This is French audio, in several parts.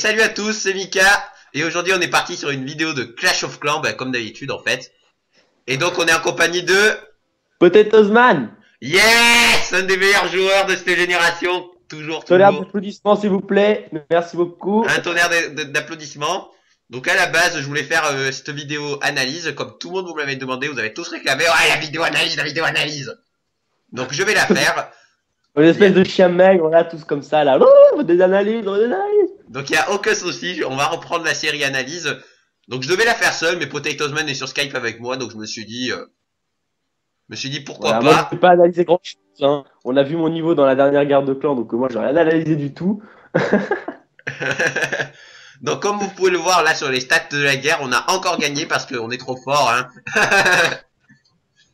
salut à tous, c'est Mika. Et aujourd'hui on est parti sur une vidéo de Clash of Clans, bah, comme d'habitude en fait. Et donc on est en compagnie de... Potatoes Man! Yes, un des meilleurs joueurs de cette génération. Toujours, Tonnerre toujours. d'applaudissements, s'il vous plaît. Merci beaucoup. Un tonnerre d'applaudissements. Donc à la base je voulais faire cette vidéo analyse. Comme tout le monde vous me l'avez demandé, vous avez tous réclamé. Ouais, la vidéo analyse, la vidéo analyse. Donc je vais la faire. Une Il y a- espèce de chien maigre, là, tous comme ça, là. Des analyses, des analyses. Donc il n'y a aucun souci, on va reprendre la série analyse. Donc je devais la faire seul, mais Potatoes Man est sur Skype avec moi, donc je me suis dit pourquoi Voilà, moi, je pas. ne vais pas analyser grand-chose. Hein. On a vu mon niveau dans la dernière guerre de clan, donc moi, j'ai rien analysé du tout. Donc comme vous pouvez le voir là sur les stats de la guerre, on a encore gagné parce qu'on est trop fort. Hein.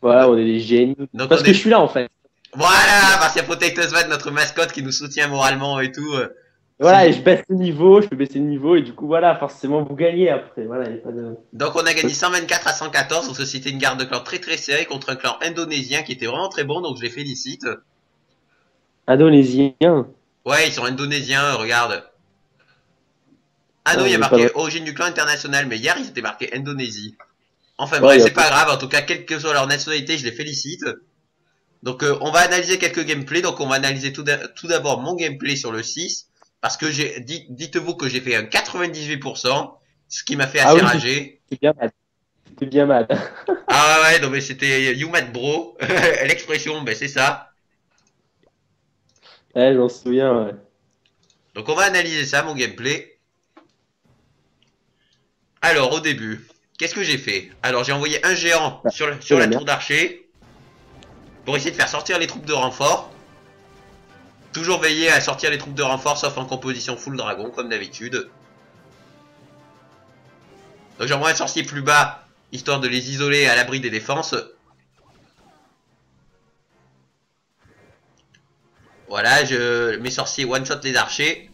Voilà, donc, on est des génies. donc Parce on que je est... suis là, en fait. Voilà, parce qu'il y a Potatoes Man, notre mascotte qui nous soutient moralement et tout. Voilà, et C'est- je baisse le niveau, je peux baisser le niveau, et du coup, voilà, forcément, vous gagnez après. Voilà, il n'y a pas de... Donc on a gagné 124 à 114, donc c'était une guerre de clan très très serrée contre un clan indonésien qui était vraiment très bon, donc je les félicite. Indonésien. Ouais, ils sont indonésiens, regarde. Ah non, Ah, il y a j'ai pas de... marqué origine du clan international, mais hier, ils étaient marqué Indonésie. Enfin Ouais, bref, il y a c'est pas... pas grave, en tout cas, quelle que soit leur nationalité, je les félicite. Donc on va analyser quelques gameplays, donc on va analyser tout d'abord mon gameplay sur le 6, parce que dites-vous que j'ai fait un 98%, ce qui m'a fait Ah assez oui, rager. c'était bien mal. C'était bien mal. Ah ouais, non mais c'était you mad bro, l'expression, ben c'est ça. Ouais, j'en souviens, ouais. Donc on va analyser ça, mon gameplay. Alors au début, qu'est-ce que j'ai fait? Alors j'ai envoyé un géant Ah, c'est sur la la merde. tour d'archer, pour essayer de faire sortir les troupes de renfort. Toujours veiller à sortir les troupes de renfort, sauf en composition full dragon, comme d'habitude. Donc j'envoie un sorcier plus bas, histoire de les isoler à l'abri des défenses. Voilà, mes sorciers one-shot les archers.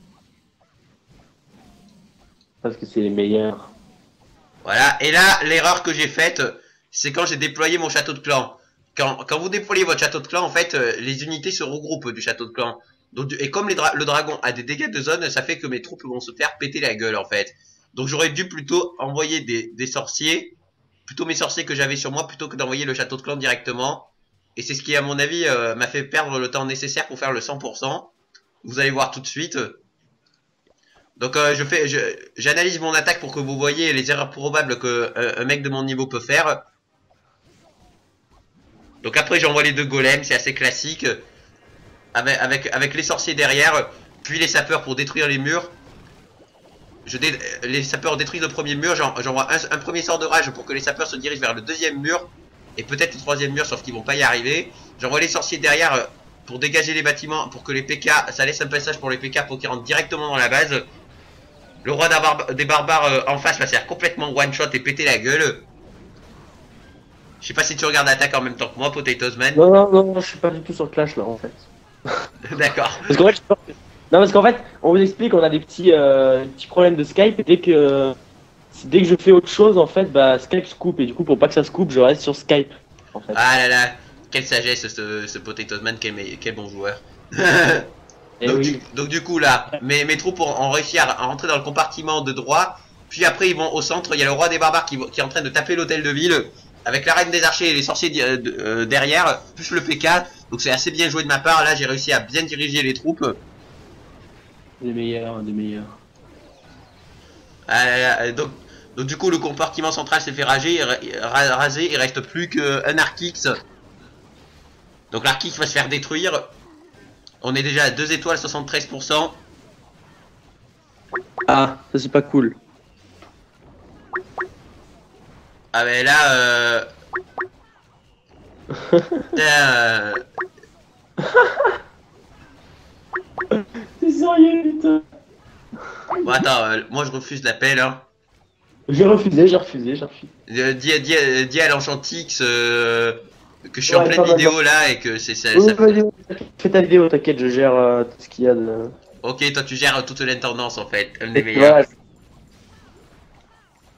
Parce que c'est les meilleurs. Voilà, et là, l'erreur que j'ai faite, c'est quand j'ai déployé mon château de clan. Quand vous déployez votre château de clan, en fait, les unités se regroupent du château de clan. Donc, et comme le dragon a des dégâts de zone, ça fait que mes troupes vont se faire péter la gueule, en fait. Donc j'aurais dû plutôt envoyer des sorciers, plutôt mes sorciers que j'avais sur moi, plutôt que d'envoyer le château de clan directement. Et c'est ce qui, à mon avis, m'a fait perdre le temps nécessaire pour faire le 100%. Vous allez voir tout de suite. Donc j'analyse mon attaque pour que vous voyez les erreurs probables que un mec de mon niveau peut faire. Donc après j'envoie les deux golems, c'est assez classique. Avec les sorciers derrière, puis les sapeurs pour détruire les murs. Les sapeurs détruisent le premier mur, j'envoie un premier sort de rage pour que les sapeurs se dirigent vers le deuxième mur. Et peut-être le troisième mur, sauf qu'ils vont pas y arriver. J'envoie les sorciers derrière pour dégager les bâtiments, pour que les PK, ça laisse un passage pour les PK pour qu'ils rentrent directement dans la base. Le roi des barbares en face va se faire complètement one shot et péter la gueule. Je sais pas si tu regardes l'attaque en même temps que moi, Potatoes Man. Non, non, non, je suis pas du tout sur Clash là en fait. D'accord. Parce qu'en fait, non, parce qu'en fait, on vous explique, on a des petits problèmes de Skype. Et dès que je fais autre chose, en fait, bah Skype se coupe. Et du coup, pour pas que ça se coupe, je reste sur Skype. En fait. Ah là là, quelle sagesse ce Potatoes Man, quel bon joueur. Et oui. Donc du coup là, mes troupes ont réussi à rentrer dans le compartiment de droit. Puis après ils vont au centre, il y a le roi des barbares qui est en train de taper l'hôtel de ville. Avec la reine des archers et les sorciers derrière, plus le PK. Donc c'est assez bien joué de ma part, là j'ai réussi à bien diriger les troupes. Des meilleurs, des meilleurs. Donc du coup le compartiment central s'est fait raser, il reste plus qu'un Arkix. Donc l'Arkix va se faire détruire. On est déjà à 2 étoiles 73%. Ah, ça c'est pas cool. Ah mais là putain, C'est sérieux, putain. Bon attends, moi je refuse l'appel hein. J'ai refusé, j'ai refusé, j'ai refusé. Dis à l'Enchantix que je suis en Ouais, pleine pas mal. vidéo là et que c'est ça, Oui, vas-y, fais ta vidéo, t'inquiète, je gère tout ce qu'il y a de. Ok, toi tu gères toute l'intendance en fait, un des meilleurs.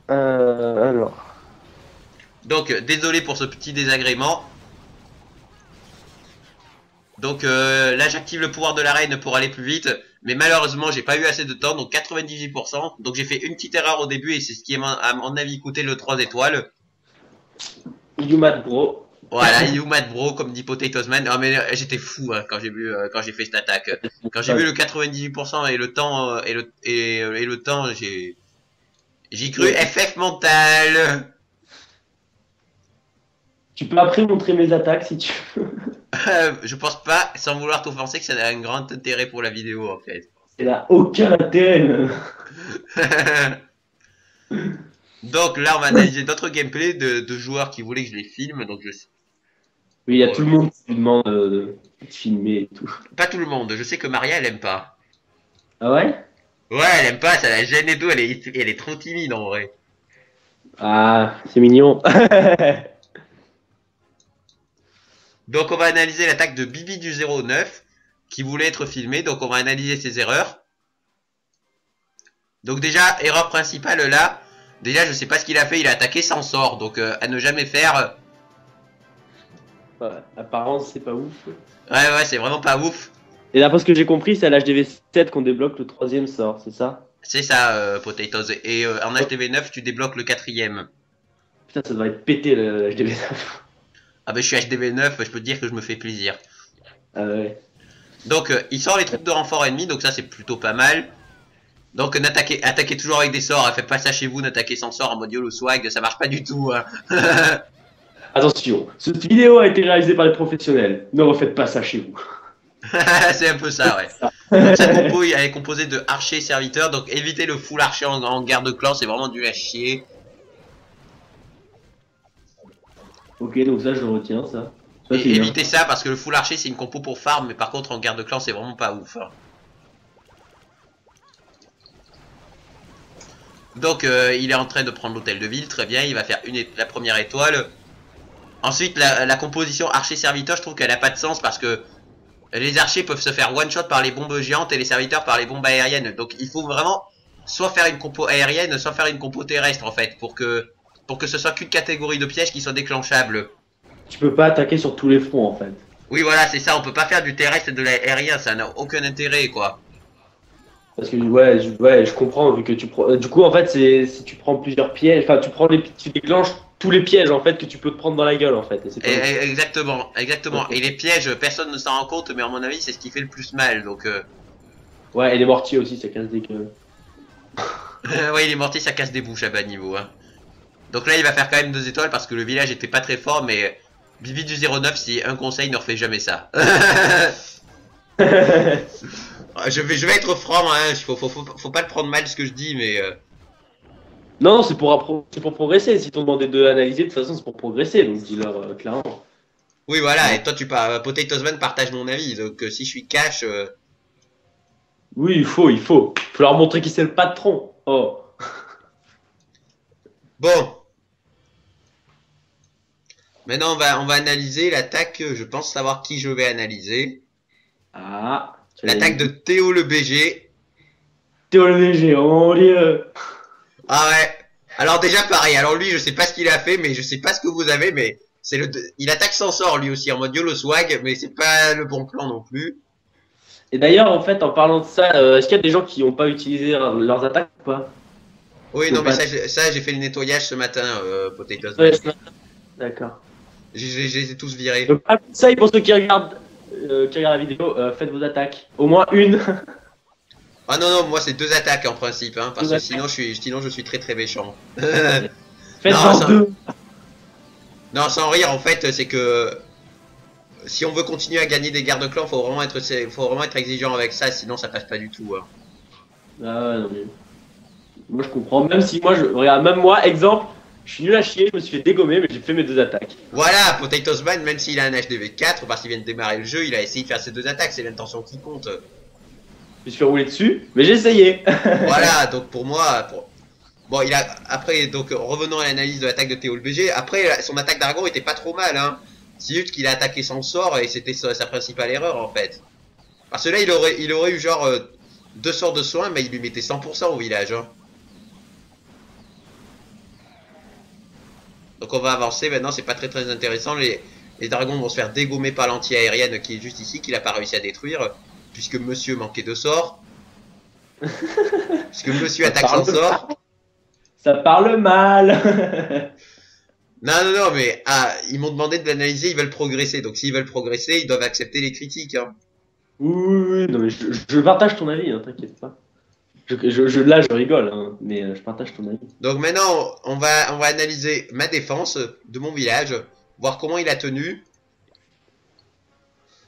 Voilà. Alors. Donc désolé pour ce petit désagrément. Donc là j'active le pouvoir de la reine pour aller plus vite. Mais malheureusement j'ai pas eu assez de temps, donc 98%. Donc j'ai fait une petite erreur au début et c'est ce qui m'a à mon avis coûté le 3 étoiles. You mad bro. Voilà, you mad bro comme dit Potatoes Man. Non mais j'étais fou hein, quand j'ai vu quand j'ai fait cette attaque. Quand j'ai vu le 98% et le temps et le temps j'ai cru FF mental. Tu peux après montrer mes attaques si tu veux. Je pense pas, sans vouloir t'offenser, que ça a un grand intérêt pour la vidéo en fait. Ça n'a aucun intérêt. Donc là, on va analyser d'autres gameplays de joueurs qui voulaient que je les filme. Donc Oui, il y a tout le monde qui me demande de filmer et tout. pas tout le monde. Je sais que Maria, elle aime pas. Ah ouais? Ouais, elle aime pas, ça la gêne et tout. Elle est trop timide en vrai. Ah, c'est mignon. Donc on va analyser l'attaque de Bibi du 09 qui voulait être filmé. Donc on va analyser ses erreurs. Donc déjà, erreur principale là. Déjà, je sais pas ce qu'il a fait. Il a attaqué sans sort. Donc à ne jamais faire. Ouais, apparence, c'est pas ouf. Ouais, c'est vraiment pas ouf. Et d'après ce que j'ai compris, c'est à l'HDV 7 qu'on débloque le 3e sort, c'est ça? C'est ça, Potatoes. Et en HDV 9, tu débloques le 4e. Putain, ça doit être pété le HDV 9. Ah bah je suis HDV 9, je peux te dire que je me fais plaisir. Ah ouais. Donc il sort les troupes de renfort ennemis, donc ça c'est plutôt pas mal. Donc attaquez toujours avec des sorts, faites pas ça chez vous, n'attaquez sans sort en mode YOLO swag, ça marche pas du tout. Hein. Attention, cette vidéo a été réalisée par des professionnels. Ne refaites pas ça chez vous. C'est un peu ça, ouais. Donc cette compo elle est composée de archers et serviteurs, donc évitez le full archer en guerre de clan, c'est vraiment du à chier. Ok, donc ça je le retiens, ça. Et évitez ça parce que le full archer c'est une compo pour farm, mais par contre en guerre de clan c'est vraiment pas ouf. Hein. Donc il est en train de prendre l'hôtel de ville, très bien, il va faire la première étoile. Ensuite la composition archer-serviteur, je trouve qu'elle a pas de sens parce que les archers peuvent se faire one shot par les bombes géantes et les serviteurs par les bombes aériennes. Donc il faut vraiment soit faire une compo aérienne, soit faire une compo terrestre en fait, pour que ce soit qu'une catégorie de pièges qui soit déclenchable. Tu peux pas attaquer sur tous les fronts en fait. Oui voilà, c'est ça, on peut pas faire du terrestre et de l'aérien, ça n'a aucun intérêt quoi. Parce que ouais, je comprends vu que tu prends. Du coup en fait c'est si tu prends plusieurs pièges, enfin tu déclenches tous les pièges en fait que tu peux te prendre dans la gueule en fait. Exactement. Okay. Et les pièges, personne ne s'en rend compte, mais à mon avis c'est ce qui fait le plus mal donc. Ouais, et les mortiers aussi, ça casse des gueules. Ouais, il est mortier, ça casse des bouches à bas niveau. Hein. Donc là il va faire quand même 2 étoiles parce que le village était pas très fort, mais Bibi du 09, si un conseil, ne refait jamais ça. Je vais être franc, hein. Faut pas le prendre mal ce que je dis, mais. Non, c'est pour progresser. Si t'ont demandé de analyser, de toute façon, c'est pour progresser. Donc dis-leur clairement. Oui, voilà. Et toi, Potatoes Man partage mon avis. Donc si je suis cash. Oui, il faut leur montrer qui c'est le patron. Oh. Bon. Maintenant, on va analyser l'attaque. Je pense savoir qui je vais analyser. Ah. L'attaque de Théo le BG. Théo le BG, oh mon dieu. Ah ouais. Alors déjà pareil. Alors lui, je sais pas ce qu'il a fait, mais je sais pas ce que vous avez, mais il attaque sans sort lui aussi en mode YOLO swag, mais c'est pas le bon plan non plus. Et d'ailleurs, en fait, en parlant de ça, est-ce qu'il y a des gens qui n'ont pas utilisé leurs attaques ou pas? Oui, non, mais ça j'ai fait le nettoyage ce matin, Potatoes. Ouais, d'accord. Je les ai tous virés. Donc, un conseil pour ceux qui regardent la vidéo, faites vos attaques. Au moins une. Ah non, moi c'est 2 attaques en principe, hein, parce que sinon je suis très très méchant. Faites-en 2. Non, sans rire, en fait, c'est que si on veut continuer à gagner des guerres de clans, faut vraiment être exigeant avec ça, sinon ça passe pas du tout. Hein. Ah ouais, non mais... Moi je comprends, même si moi, regarde, même moi, exemple, je suis nul à chier, je me suis fait dégommer, mais j'ai fait mes 2 attaques. Voilà, Potatoes Man, même s'il a un HDV 4, parce qu'il vient de démarrer le jeu, il a essayé de faire ses 2 attaques, c'est l'intention qui compte. Je me suis fait rouler dessus, mais j'ai essayé. Voilà, donc pour moi... Bon, après, donc revenons à l'analyse de l'attaque de Théo le BG, après son attaque d'Argon était pas trop mal, hein. C'est juste qu'il a attaqué sans sort et c'était sa principale erreur en fait. Parce que là il aurait eu genre 2 sorts de soins, mais il lui mettait 100% au village. Hein. Donc on va avancer maintenant, c'est pas très intéressant. Les dragons vont se faire dégommer par l'anti-aérienne qui est juste ici, qu'il a pas réussi à détruire, puisque monsieur manquait de sort. Puisque monsieur Ça attaque sans parle sort. Ça parle mal. Non, non, non, mais ils m'ont demandé de l'analyser, ils veulent progresser. Donc s'ils veulent progresser, ils doivent accepter les critiques. Hein. Oui, oui, oui, non, mais je partage ton avis, hein, t'inquiète pas. Là, je rigole, hein, mais je partage ton avis. Donc maintenant, on va analyser ma défense de mon village, voir comment il a tenu.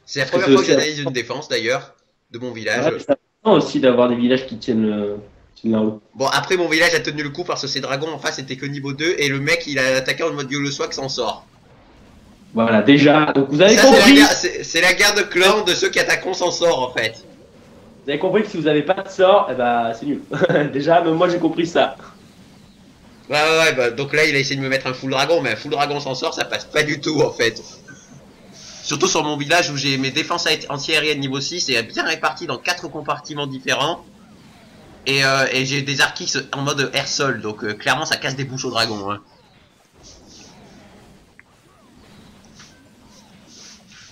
C'est la Parce que première c'est fois que aussi j'analyse une défense d'ailleurs de mon village. ouais, c'est important aussi d'avoir des villages qui tiennent la route. Bon, après mon village a tenu le coup parce que ces dragons en face étaient que niveau 2 et le mec il a attaqué en mode Yolo-Swag s'en sort. Voilà, déjà, donc vous avez Ça, compris. c'est la guerre de clan de ceux qui attaqueront s'en sort en fait. Vous avez compris que si vous avez pas de sort, eh ben, c'est nul. Déjà, même moi j'ai compris ça. Ouais, bah, donc là il a essayé de me mettre un full dragon, mais un full dragon s'en sort, ça passe pas du tout en fait. Surtout sur mon village où j'ai mes défenses anti-aériennes niveau 6 et bien réparties dans 4 compartiments différents. Et j'ai des archis en mode air-sol, donc clairement ça casse des bouches aux dragons. Hein.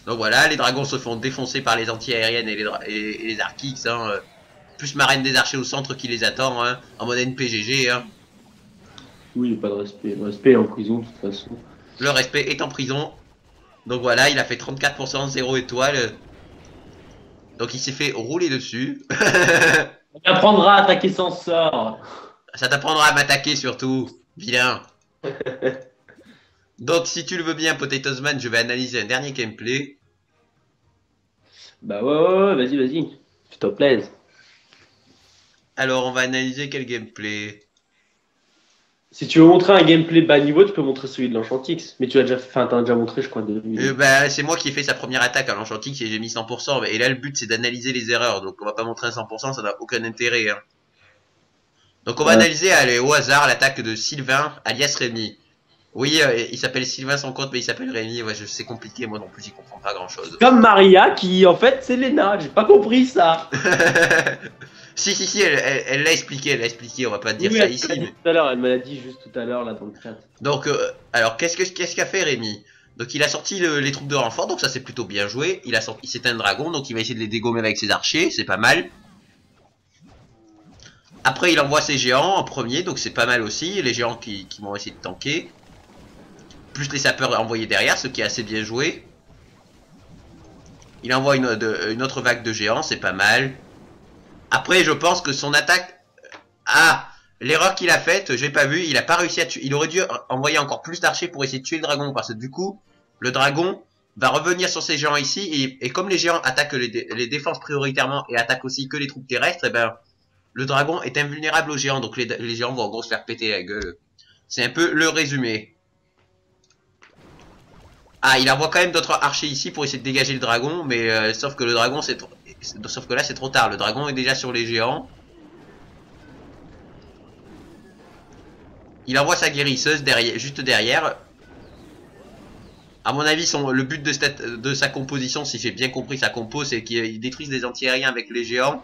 Donc voilà, les dragons se font défoncer par les anti-aériennes et les archis. Hein, plus ma reine des archers au centre qui les attend, hein, en mode NPGG. Hein. Oui, pas de respect. Le respect est en prison de toute façon. Le respect est en prison. Donc voilà, il a fait 34%, 0 étoile. Donc il s'est fait rouler dessus. On apprendra à attaquer sans sort. Ça t'apprendra à m'attaquer surtout, vilain. Donc si tu le veux bien, Potatoesman, je vais analyser un dernier gameplay. Bah ouais, vas-y, vas-y. Fais-toi plaise. Alors on va analyser quel gameplay. Si tu veux montrer un gameplay bas niveau, tu peux montrer celui de l'Enchantix. Mais tu as déjà fait, enfin, t'as déjà montré, je crois, Bah c'est moi qui ai fait sa première attaque à l'Enchantrix et j'ai mis 100%. Et là le but c'est d'analyser les erreurs. Donc on va pas montrer un 100%, ça n'a aucun intérêt. Hein. Donc on va analyser allez, au hasard l'attaque de Sylvain alias Rémi. Oui, il s'appelle Sylvain sans compte, mais il s'appelle Rémi. Ouais, c'est compliqué, moi non plus, j'y comprends pas grand chose. Comme Maria, qui en fait c'est Lena. J'ai pas compris ça. Si, elle l'a expliqué, on va pas dire Oui, ça elle ici. me l'a dit tout à l'heure, elle me l'a dit juste tout à l'heure là dans le chat. Donc, alors qu'est-ce qu'a fait Rémi? Donc il a sorti les troupes de renfort, donc ça c'est plutôt bien joué. C'est un dragon, donc il va essayer de les dégommer avec ses archers, c'est pas mal. Après il envoie ses géants en premier, donc c'est pas mal aussi. Les géants qui vont essayer de tanker. Plus les sapeurs envoyés derrière, ce qui est assez bien joué. Il envoie une autre vague de géants, c'est pas mal. Après, je pense que son attaque... Ah, l'erreur qu'il a faite, j'ai pas vu, il a pas réussi à tuer... Il aurait dû envoyer encore plus d'archers pour essayer de tuer le dragon, parce que du coup, le dragon va revenir sur ces géants ici, et comme les géants attaquent les défenses prioritairement, et attaquent aussi que les troupes terrestres, et ben, le dragon est invulnérable aux géants, donc les géants vont en gros se faire péter la gueule. C'est un peu le résumé. Ah, il envoie quand même d'autres archers ici pour essayer de dégager le dragon, mais sauf que le dragon sauf que là c'est trop tard, le dragon est déjà sur les géants. Il envoie sa guérisseuse juste derrière. À mon avis, le but de sa composition, si j'ai bien compris sa compo, c'est qu'il détruise des anti-aériens avec les géants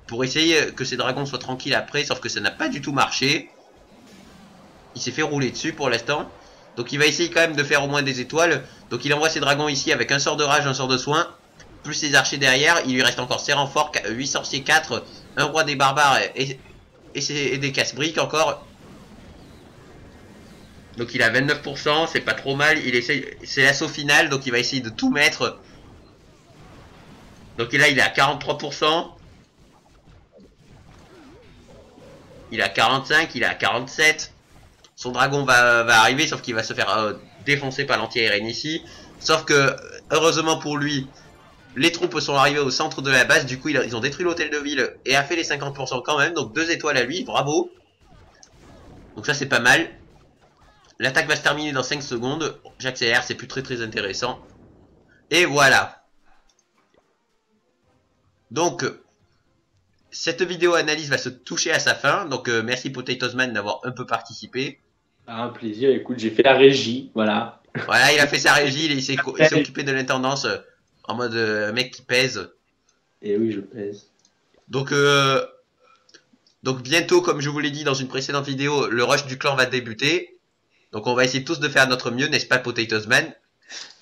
pour essayer que ces dragons soient tranquilles après, sauf que ça n'a pas du tout marché. Il s'est fait rouler dessus pour l'instant. Donc il va essayer quand même de faire au moins des étoiles. Donc il envoie ses dragons ici avec un sort de rage, un sort de soin. Plus ses archers derrière. Il lui reste encore ses renforts, 8 sorciers 4, un roi des barbares et des casse-briques encore. Donc il a 29%, c'est pas trop mal. C'est l'assaut final, donc il va essayer de tout mettre. Donc là il est à 43%. Il est à 45, il est à 47. Son dragon va arriver, sauf qu'il va se faire défoncer par l'anti-aérienne ici. Sauf que, heureusement pour lui, les troupes sont arrivées au centre de la base. Du coup, ils ont détruit l'hôtel de ville et a fait les 50% quand même. Donc 2 étoiles à lui, bravo. Donc ça, c'est pas mal. L'attaque va se terminer dans 5 secondes. J'accélère, c'est plus très intéressant. Et voilà. Donc, cette vidéo analyse va se toucher à sa fin. Donc, merci Potatoesman d'avoir un peu participé. Ah, un plaisir, écoute, j'ai fait la régie, voilà. Voilà, il a fait sa régie, il s'est occupé de l'intendance en mode mec qui pèse. Et oui, je pèse. Donc bientôt, comme je vous l'ai dit dans une précédente vidéo, le rush du clan va débuter. Donc on va essayer tous de faire notre mieux, n'est-ce pas Potatoesman?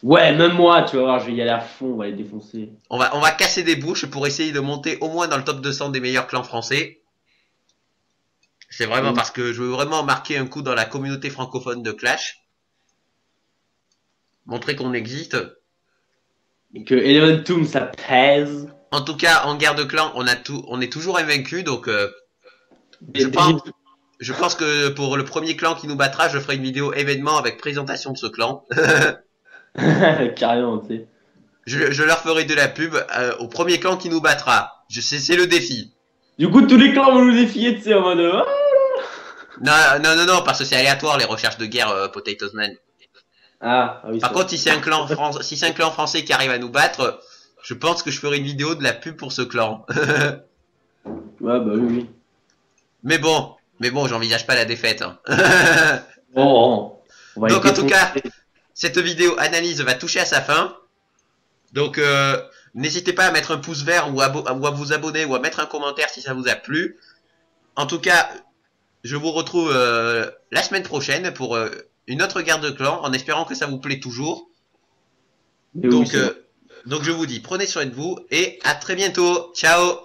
Ouais, même moi, tu vas voir, je vais y aller à fond, on va les défoncer. On va casser des bouches pour essayer de monter au moins dans le top 200 des meilleurs clans français. C'est vraiment Mm. parce que je veux vraiment marquer un coup dans la communauté francophone de Clash. Montrer qu'on existe. Et que Elementum, ça pèse. En tout cas, en guerre de clan, on est toujours invaincu, donc Et déjà, je pense que pour le premier clan qui nous battra, je ferai une vidéo événement avec présentation de ce clan. carrément, tu sais. Je leur ferai de la pub au premier clan qui nous battra. Je sais, c'est le défi. Du coup, tous les clans vont nous défier, tu sais, en mode. Ah, Non, non, non, non, parce que c'est aléatoire les recherches de guerre, Potatoes Man. oui, Par ça. contre, si c'est un clan français qui arrive à nous battre, je pense que je ferai une vidéo de la pub pour ce clan. Ouais, bah oui, oui. Mais bon, j'envisage pas la défaite. Hein. Bon, on va les Donc en tout cas, défoncer. cette vidéo analyse va toucher à sa fin. Donc n'hésitez pas à mettre un pouce vert ou à vous abonner ou à mettre un commentaire si ça vous a plu. En tout cas, je vous retrouve la semaine prochaine pour une autre guerre de clans en espérant que ça vous plaît toujours. Mais oui, c'est bon. Donc je vous dis prenez soin de vous et à très bientôt. Ciao.